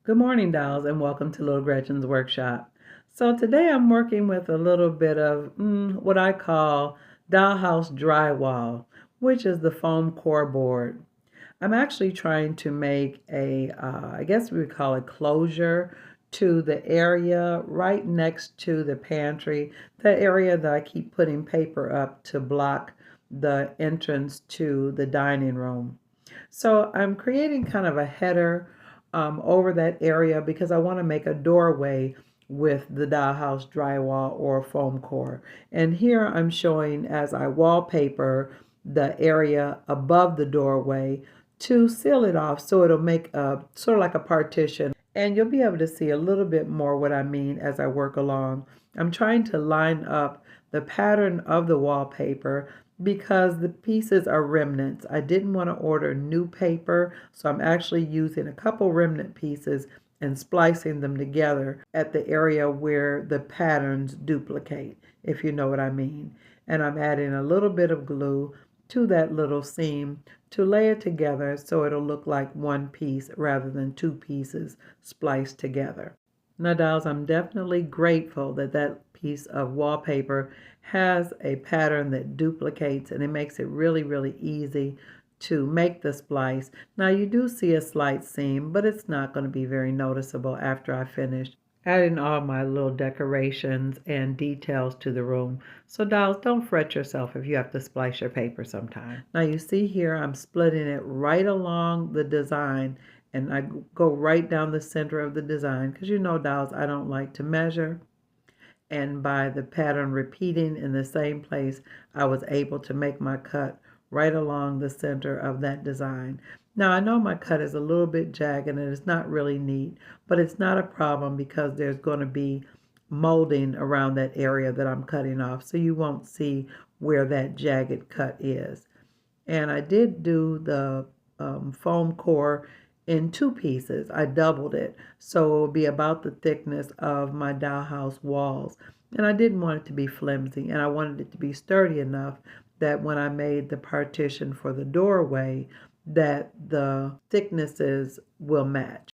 Good morning, dolls, and welcome to Little Gretchen's workshop. So today I'm working with a little bit of what I call dollhouse drywall, which is the foam core board. I'm actually trying to make I guess we would call it closure to the area right next to the pantry, that area that I keep putting paper up to block the entrance to the dining room. So I'm creating kind of a header over that area because I want to make a doorway with the dollhouse drywall or foam core. And here I'm showing as I wallpaper the area above the doorway to seal it off so it'll make a sort of like a partition. And you'll be able to see a little bit more what I mean as I work along. I'm trying to line up the pattern of the wallpaper because the pieces are remnants. I didn't want to order new paper, so I'm actually using a couple remnant pieces and splicing them together at the area where the patterns duplicate, if you know what I mean. And I'm adding a little bit of glue to that little seam to lay it together so it'll look like one piece rather than two pieces spliced together. Now, dolls, I'm definitely grateful that that piece of wallpaper has a pattern that duplicates and it makes it really, really easy to make the splice. Now, you do see a slight seam, but it's not going to be very noticeable after I finish adding all my little decorations and details to the room. So dolls, don't fret yourself if you have to splice your paper sometime. Now you see here I'm splitting it right along the design and I go right down the center of the design because you know, dolls, I don't like to measure. And by the pattern repeating in the same place, I was able to make my cut right along the center of that design. Now I know my cut is a little bit jagged and it's not really neat, but it's not a problem because there's going to be molding around that area that I'm cutting off, so you won't see where that jagged cut is. And I did do the foam core in two pieces. I doubled it so it will be about the thickness of my dollhouse walls. And I didn't want it to be flimsy, and I wanted it to be sturdy enough that when I made the partition for the doorway, that the thicknesses will match.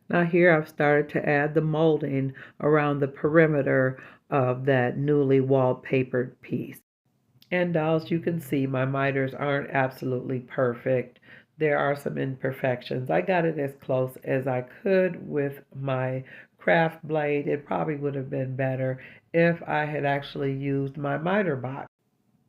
Now here I've started to add the molding around the perimeter of that newly wallpapered piece. And dolls, you can see my miters aren't absolutely perfect. There are some imperfections. I got it as close as I could with my craft blade. It probably would have been better if I had actually used my miter box.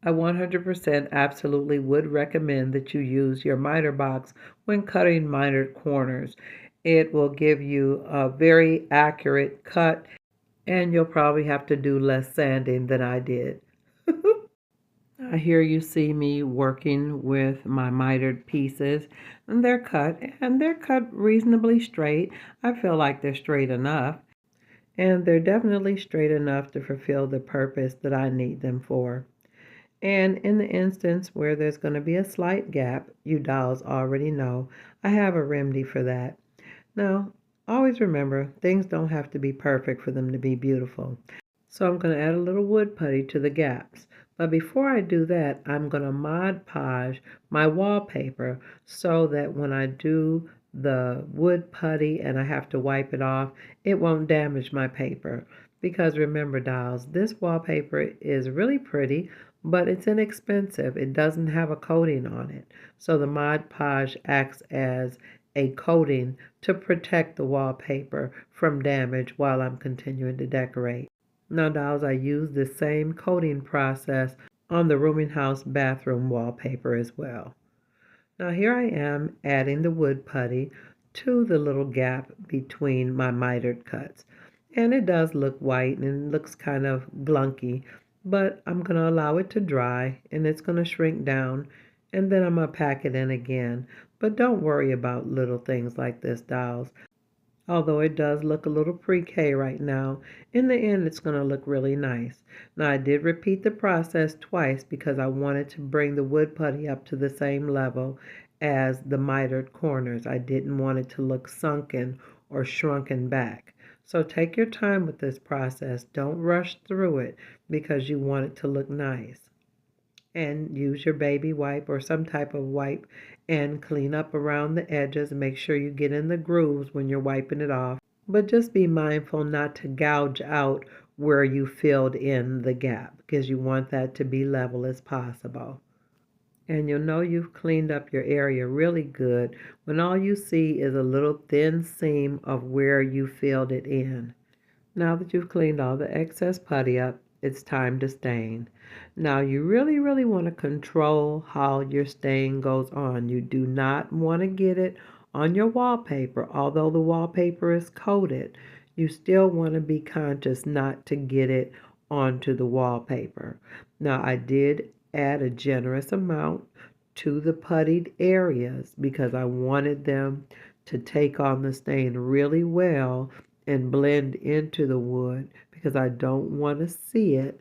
I 100% absolutely would recommend that you use your miter box when cutting mitered corners. It will give you a very accurate cut and you'll probably have to do less sanding than I did. Here you see me working with my mitered pieces, and they're cut reasonably straight. I feel like they're straight enough, and they're definitely straight enough to fulfill the purpose that I need them for. And in the instance where there's going to be a slight gap, you dolls already know, I have a remedy for that. Now, always remember, things don't have to be perfect for them to be beautiful. So I'm going to add a little wood putty to the gaps. But before I do that, I'm going to Mod Podge my wallpaper so that when I do the wood putty and I have to wipe it off, it won't damage my paper. Because remember, dolls, this wallpaper is really pretty, but it's inexpensive. It doesn't have a coating on it. So the Mod Podge acts as a coating to protect the wallpaper from damage while I'm continuing to decorate. Now, dolls, I use the same coating process on the Rooming House bathroom wallpaper as well. Now here I am adding the wood putty to the little gap between my mitered cuts. And it does look white and it looks kind of glunky, but I'm going to allow it to dry and it's going to shrink down and then I'm going to pack it in again. But don't worry about little things like this, dolls. Although it does look a little pre-K right now, in the end it's going to look really nice. Now I did repeat the process twice because I wanted to bring the wood putty up to the same level as the mitered corners. I didn't want it to look sunken or shrunken back. So take your time with this process. Don't rush through it because you want it to look nice. And use your baby wipe or some type of wipe and clean up around the edges and make sure you get in the grooves when you're wiping it off. But just be mindful not to gouge out where you filled in the gap because you want that to be level as possible. And you'll know you've cleaned up your area really good when all you see is a little thin seam of where you filled it in. Now that you've cleaned all the excess putty up, it's time to stain. Now you really want to control how your stain goes on. You do not want to get it on your wallpaper. Although the wallpaper is coated, you still want to be conscious not to get it onto the wallpaper. Now I did add a generous amount to the puttied areas because I wanted them to take on the stain really well and blend into the wood because I don't want to see it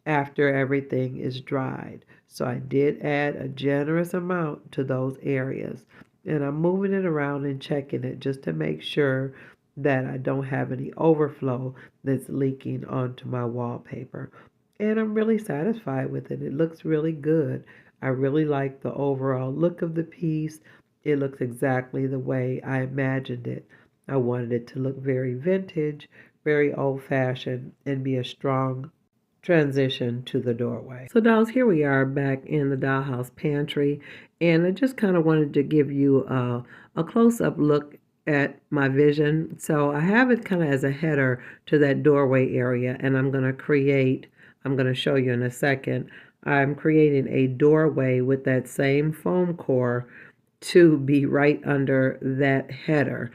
after everything is dried. So I did add a generous amount to those areas. And I'm moving it around and checking it just to make sure that I don't have any overflow that's leaking onto my wallpaper. And I'm really satisfied with it. It looks really good. I really like the overall look of the piece. It looks exactly the way I imagined it. I wanted it to look very vintage, very old-fashioned, and be a strong transition to the doorway. So dolls, here we are back in the dollhouse pantry, and I just kind of wanted to give you a close-up look at my vision. So I have it kind of as a header to that doorway area, and I'm going to show you in a second, I'm creating a doorway with that same foam core to be right under that header.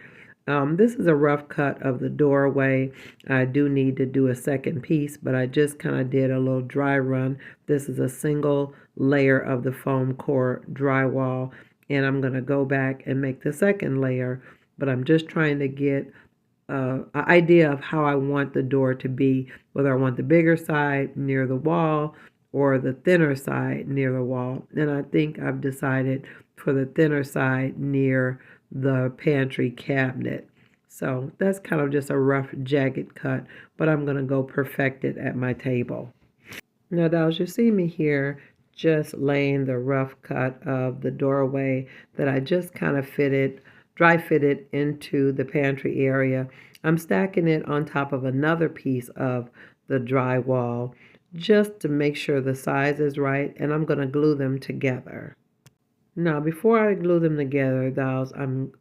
This is a rough cut of the doorway. I do need to do a second piece, but I just kind of did a little dry run. This is a single layer of the foam core drywall, and I'm going to go back and make the second layer, but I'm just trying to get an idea of how I want the door to be, whether I want the bigger side near the wall or the thinner side near the wall. And I think I've decided for the thinner side near the pantry cabinet. So that's kind of just a rough jagged cut, but I'm going to go perfect it at my table. Now, dolls, you see me here just laying the rough cut of the doorway that I just kind of dry fitted into the pantry area. I'm stacking it on top of another piece of the drywall just to make sure the size is right, and I'm going to glue them together. Now, before I glue them together, dolls, I'm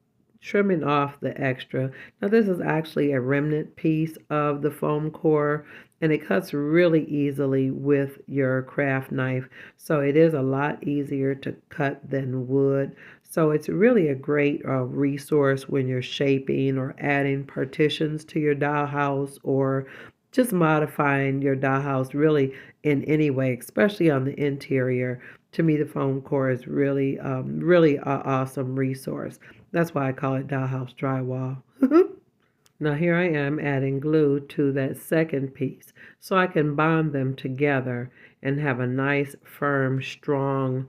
trimming off the extra. Now, this is actually a remnant piece of the foam core, and it cuts really easily with your craft knife. So it is a lot easier to cut than wood. So it's really a great resource when you're shaping or adding partitions to your dollhouse or just modifying your dollhouse really in any way, especially on the interior. To me, the foam core is really an awesome resource. That's why I call it dollhouse drywall. Now here I am adding glue to that second piece so I can bond them together and have a nice, firm, strong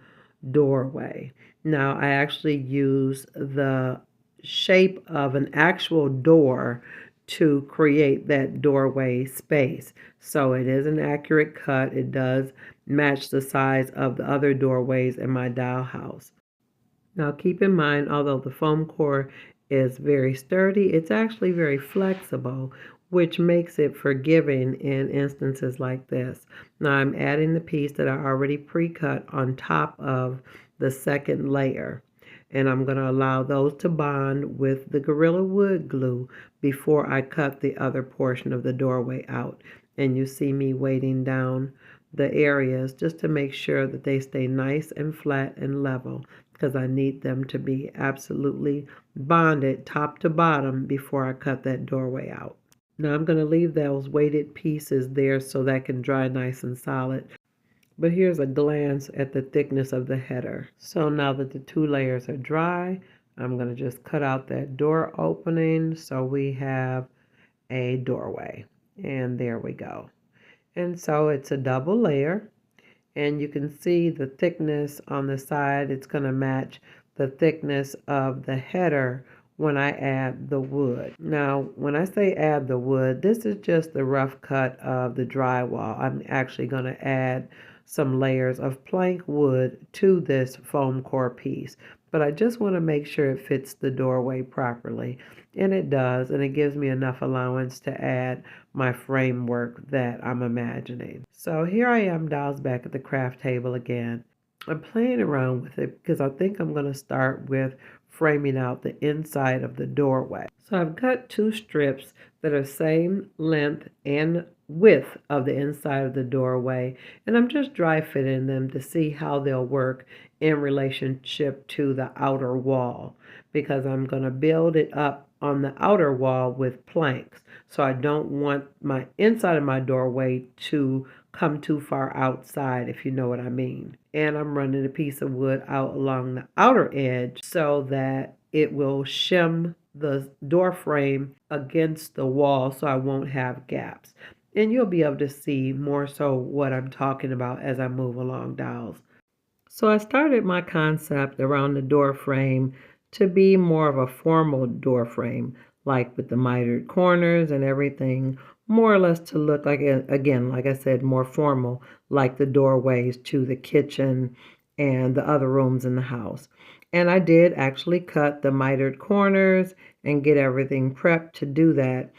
doorway. Now I actually use the shape of an actual door to create that doorway space. So it is an accurate cut. It does match the size of the other doorways in my dollhouse. Now keep in mind, although the foam core is very sturdy, it's actually very flexible, which makes it forgiving in instances like this. Now I'm adding the piece that I already pre-cut on top of the second layer. And I'm going to allow those to bond with the Gorilla Wood glue before I cut the other portion of the doorway out. And you see me weighting down the areas just to make sure that they stay nice and flat and level because I need them to be absolutely bonded top to bottom before I cut that doorway out. Now I'm going to leave those weighted pieces there so that can dry nice and solid. But here's a glance at the thickness of the header. So now that the two layers are dry, I'm going to just cut out that door opening so we have a doorway. And there we go. And so it's a double layer. And you can see the thickness on the side. It's going to match the thickness of the header when I add the wood. Now, when I say add the wood, this is just the rough cut of the drywall. I'm actually going to add some layers of plank wood to this foam core piece, but I just want to make sure it fits the doorway properly. And it does, and it gives me enough allowance to add my framework that I'm imagining. So here I am, dolls, back at the craft table again. I'm playing around with it because I think I'm going to start with framing out the inside of the doorway. So I've got two strips that are same length and width of the inside of the doorway, and I'm just dry fitting them to see how they'll work in relationship to the outer wall, because I'm going to build it up on the outer wall with planks. So I don't want my inside of my doorway to come too far outside, if you know what I mean. And I'm running a piece of wood out along the outer edge so that it will shim the door frame against the wall so I won't have gaps. And you'll be able to see more so what I'm talking about as I move along, dolls. So I started my concept around the door frame to be more of a formal door frame, like with the mitered corners and everything, more or less to look like, again, like I said, more formal, like the doorways to the kitchen and the other rooms in the house. And I did actually cut the mitered corners and get everything prepped to do that.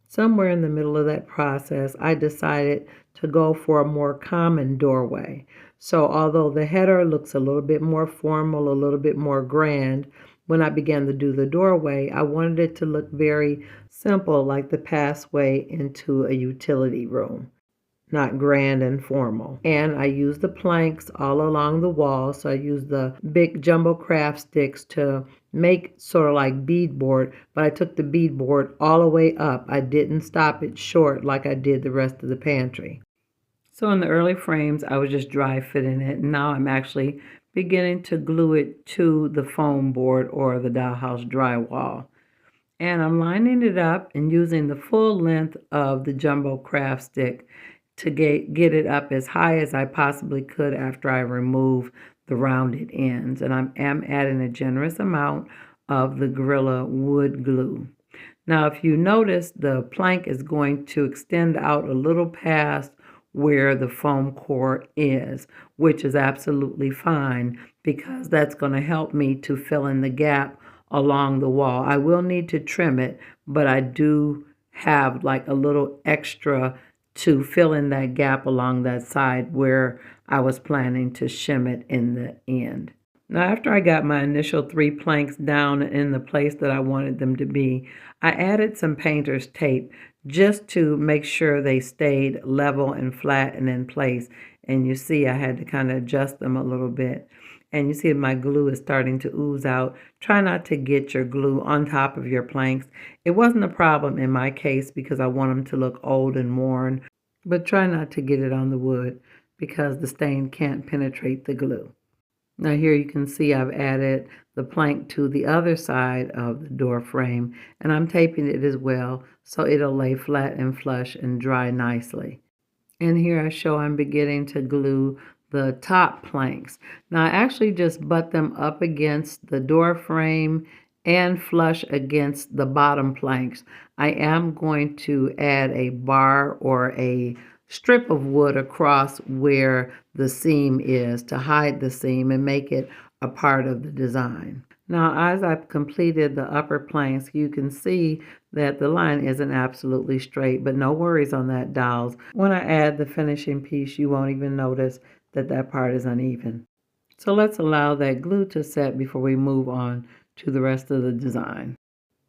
Somewhere in the middle of that process, I decided to go for a more common doorway. So although the header looks a little bit more formal, a little bit more grand, when I began to do the doorway, I wanted it to look very simple, like the passway into a utility room, not grand and formal. And I used the planks all along the wall. So I used the big jumbo craft sticks to make sort of like beadboard, but I took the beadboard all the way up. I didn't stop it short like I did the rest of the pantry. So in the early frames, I was just dry fitting it. Now I'm actually beginning to glue it to the foam board or the dollhouse drywall. And I'm lining it up and using the full length of the jumbo craft stick to get it up as high as I possibly could after I remove the rounded ends. And I am adding a generous amount of the Gorilla wood glue. Now, if you notice, the plank is going to extend out a little past where the foam core is, which is absolutely fine because that's going to help me to fill in the gap along the wall. I will need to trim it, but I do have like a little extra to fill in that gap along that side where I was planning to shim it in the end. Now, after I got my initial 3 planks down in the place that I wanted them to be, I added some painter's tape just to make sure they stayed level and flat and in place. And you see I had to kind of adjust them a little bit. And you see my glue is starting to ooze out. Try not to get your glue on top of your planks. It wasn't a problem in my case because I want them to look old and worn, but try not to get it on the wood because the stain can't penetrate the glue. Now here you can see I've added the plank to the other side of the door frame, and I'm taping it as well so it'll lay flat and flush and dry nicely. And here I show I'm beginning to glue the top planks. Now I actually just butt them up against the door frame and flush against the bottom planks. I am going to add a bar or a strip of wood across where the seam is to hide the seam and make it a part of the design. Now, as I've completed the upper planks, you can see that the line isn't absolutely straight, but no worries on that, dolls. When I add the finishing piece, you won't even notice that that part is uneven. So let's allow that glue to set before we move on to the rest of the design.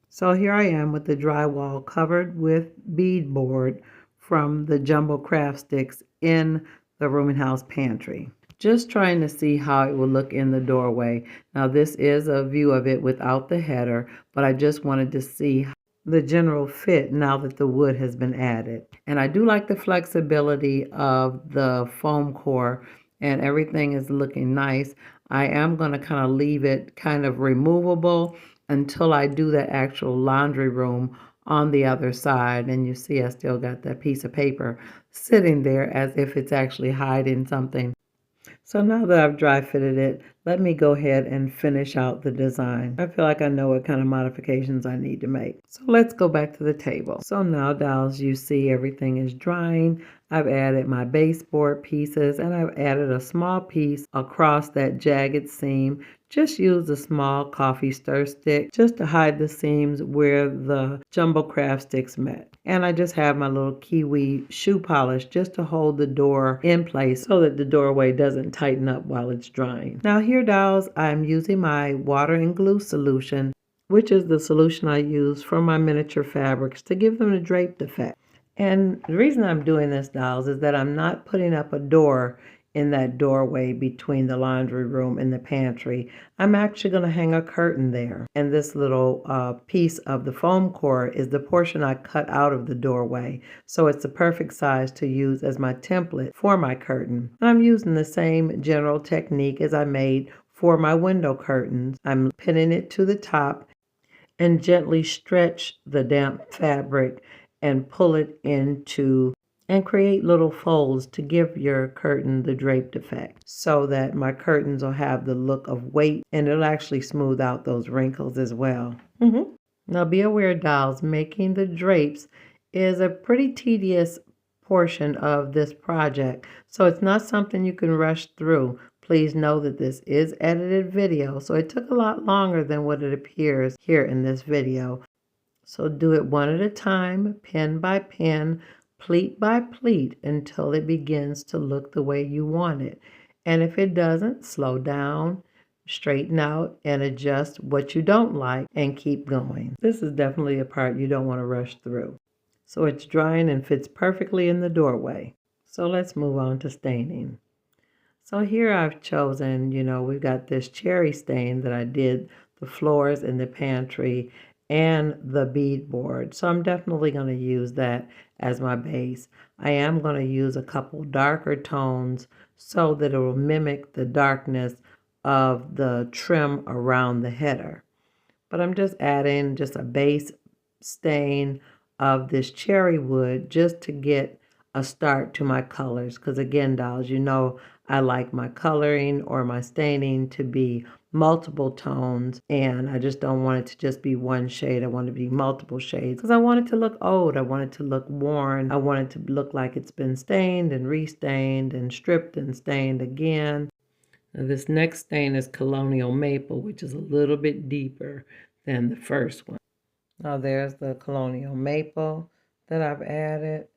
So here I am with the drywall covered with beadboard from the jumbo craft sticks in the Rooming House pantry. Just trying to see how it will look in the doorway. Now this is a view of it without the header, but I just wanted to see the general fit now that the wood has been added. And I do like the flexibility of the foam core and everything is looking nice. I am going to kind of leave it kind of removable until I do the actual laundry room on the other side. And you see I still got that piece of paper sitting there as if it's actually hiding something. So now that I've dry fitted it, let me go ahead and finish out the design. I feel like I know what kind of modifications I need to make. So let's go back to the table. So now, dolls, you see everything is drying. I've added my baseboard pieces and I've added a small piece across that jagged seam. Just use a small coffee stir stick just to hide the seams where the jumbo craft sticks met. And I just have my little kiwi shoe polish just to hold the door in place so that the doorway doesn't tighten up while it's drying. Now here, dolls, I'm using my water and glue solution, which is the solution I use for my miniature fabrics to give them a draped effect. And the reason I'm doing this, dolls, is that I'm not putting up a door in that doorway between the laundry room and the pantry. I'm actually going to hang a curtain there. And this little piece of the foam core is the portion I cut out of the doorway. So it's the perfect size to use as my template for my curtain. And I'm using the same general technique as I made for my window curtains. I'm pinning it to the top and gently stretch the damp fabric and pull it into and create little folds to give your curtain the draped effect so that my curtains will have the look of weight and it'll actually smooth out those wrinkles as well. Now be aware, dolls, making the drapes is a pretty tedious portion of this project, so it's not something you can rush through. Please know that this is edited video, so it took a lot longer than what it appears here in this video. So do it one at a time, pin by pin, pleat by pleat, until it begins to look the way you want it. And if it doesn't, slow down, straighten out, and adjust what you don't like, and keep going. This is definitely a part you don't want to rush through. So it's drying and fits perfectly in the doorway. So let's move on to staining. So here I've chosen, we've got this cherry stain that I did the floors in the pantry and the bead board. So I'm definitely going to use that as my base. I am going to use a couple darker tones so that it will mimic the darkness of the trim around the header. But I'm just adding just a base stain of this cherry wood just to get a start to my colors. Because again, dolls, I like my coloring or my staining to be multiple tones, and I just don't want it to just be one shade. I want it to be multiple shades because I want it to look old. I want it to look worn. I want it to look like it's been stained and restained and stripped and stained again. Now this next stain is Colonial Maple, which is a little bit deeper than the first one. Now there's the Colonial Maple that I've added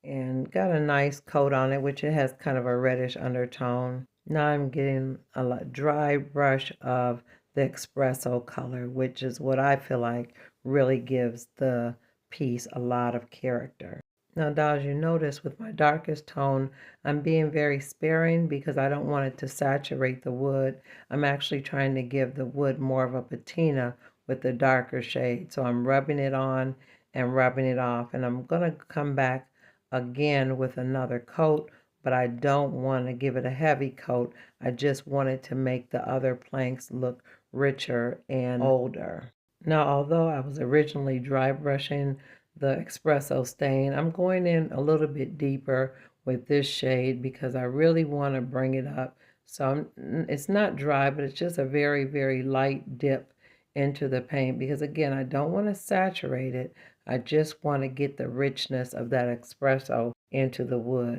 and got a nice coat on it, which it has kind of a reddish undertone. Now I'm getting a dry brush of the espresso color, which is what I feel like really gives the piece a lot of character. Now, dolls, you notice with my darkest tone, I'm being very sparing because I don't want it to saturate the wood. I'm actually trying to give the wood more of a patina with the darker shade. So I'm rubbing it on and rubbing it off, and I'm going to come back again with another coat, but I don't want to give it a heavy coat. I just wanted to make the other planks look richer and older. Now, although I was originally dry brushing the espresso stain, I'm going in a little bit deeper with this shade because I really want to bring it up. So it's not dry, but it's just a very, very light dip into the paint because again, I don't want to saturate it. I just want to get the richness of that espresso into the wood.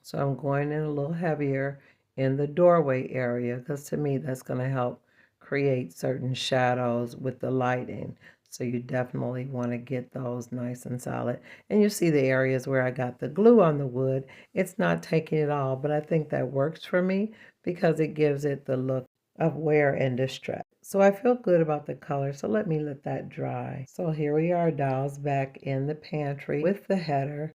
So I'm going in a little heavier in the doorway area because to me that's going to help create certain shadows with the lighting. So you definitely want to get those nice and solid. And you see the areas where I got the glue on the wood. It's not taking it all, but I think that works for me because it gives it the look of wear and distress. So I feel good about the color, so let me let that dry. So here we are, dolls, back in the pantry with the header.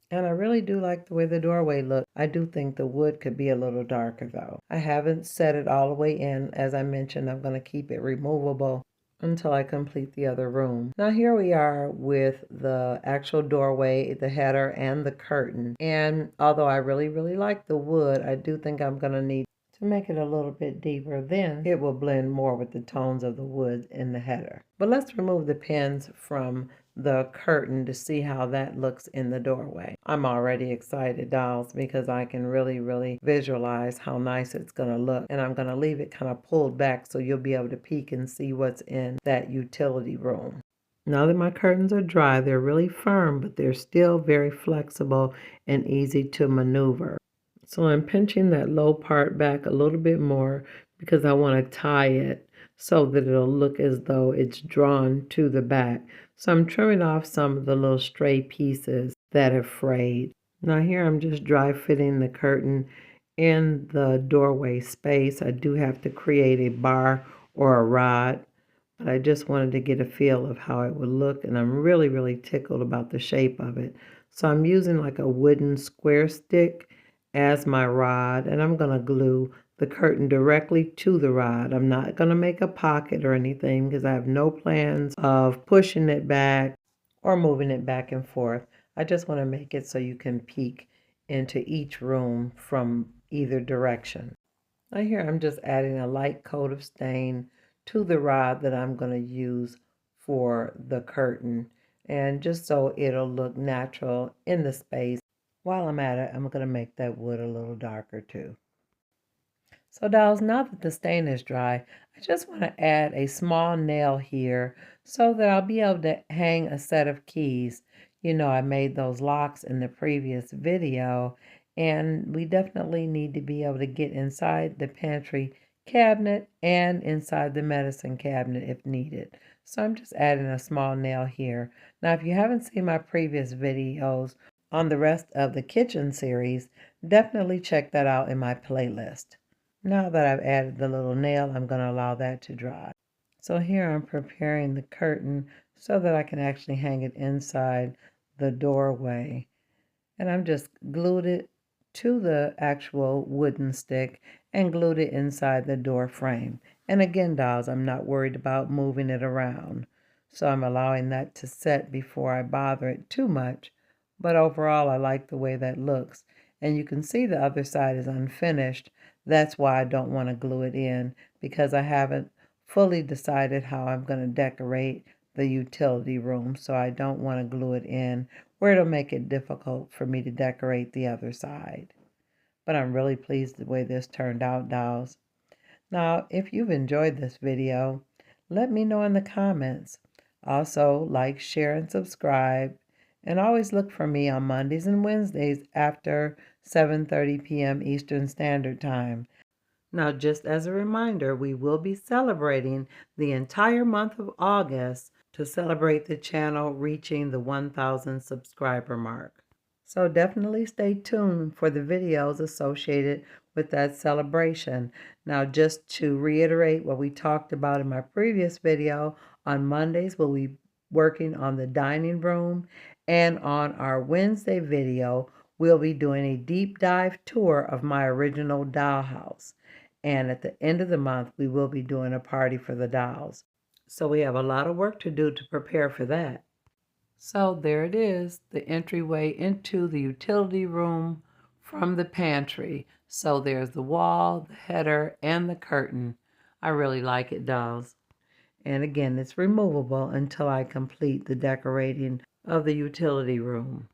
And I really do like the way the doorway looks. I do think the wood could be a little darker though. I haven't set it all the way in. As I mentioned, I'm going to keep it removable until I complete the other room. Now here we are with the actual doorway, the header, and the curtain. And although I really, really like the wood, I do think I'm going to need to make it a little bit deeper. Then it will blend more with the tones of the wood in the header. But let's remove the pins from the curtain to see how that looks in the doorway. I'm already excited, dolls, because I can really visualize how nice it's going to look. And I'm going to leave it kind of pulled back so you'll be able to peek and see what's in that utility room. Now that my curtains are dry, they're really firm, but they're still very flexible and easy to maneuver. So I'm pinching that low part back a little bit more because I want to tie it so that it'll look as though it's drawn to the back. So I'm trimming off some of the little stray pieces that have frayed. Now here I'm just dry fitting the curtain in the doorway space. I do have to create a bar or a rod, but I just wanted to get a feel of how it would look, and I'm really tickled about the shape of it. So I'm using like a wooden square stick as my rod, and I'm going to glue the curtain directly to the rod. I'm not going to make a pocket or anything because I have no plans of pushing it back or moving it back and forth. I just want to make it so you can peek into each room from either direction. Now here I'm just adding a light coat of stain to the rod that I'm going to use for the curtain, and just so it'll look natural in the space. While I'm at it, I'm going to make that wood a little darker too. So dolls, now that the stain is dry, I just want to add a small nail here so that I'll be able to hang a set of keys. You know, I made those locks in the previous video, and we definitely need to be able to get inside the pantry cabinet and inside the medicine cabinet if needed. So I'm just adding a small nail here. Now, if you haven't seen my previous videos on the rest of the kitchen series, definitely check that out in my playlist. Now that I've added the little nail, I'm going to allow that to dry. So here I'm preparing the curtain so that I can actually hang it inside the doorway. And I'm just glued it to the actual wooden stick and glued it inside the door frame. And again, dolls, I'm not worried about moving it around. So I'm allowing that to set before I bother it too much. But overall, I like the way that looks. And you can see the other side is unfinished. That's why I don't want to glue it in, because I haven't fully decided how I'm going to decorate the utility room. So I don't want to glue it in where it'll make it difficult for me to decorate the other side. But I'm really pleased the way this turned out, dolls. Now, if you've enjoyed this video, let me know in the comments. Also, like, share, and subscribe. And always look for me on Mondays and Wednesdays after 7:30 p.m. Eastern Standard Time. Now, just as a reminder, we will be celebrating the entire month of August to celebrate the channel reaching the 1,000 subscriber mark. So definitely stay tuned for the videos associated with that celebration. Now, just to reiterate what we talked about in my previous video, on Mondays we'll be working on the dining room, and on our Wednesday video we'll be doing a deep dive tour of my original dollhouse. And at the end of the month, we will be doing a party for the dolls. So we have a lot of work to do to prepare for that. So there it is, the entryway into the utility room from the pantry. So there's the wall, the header, and the curtain. I really like it, dolls. And again, it's removable until I complete the decorating of the utility room.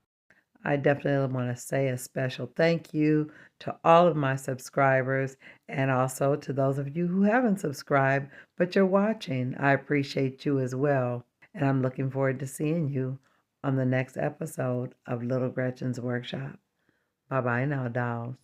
I definitely want to say a special thank you to all of my subscribers, and also to those of you who haven't subscribed but you're watching. I appreciate you as well, and I'm looking forward to seeing you on the next episode of Little Gretchen's Workshop. Bye-bye now, dolls.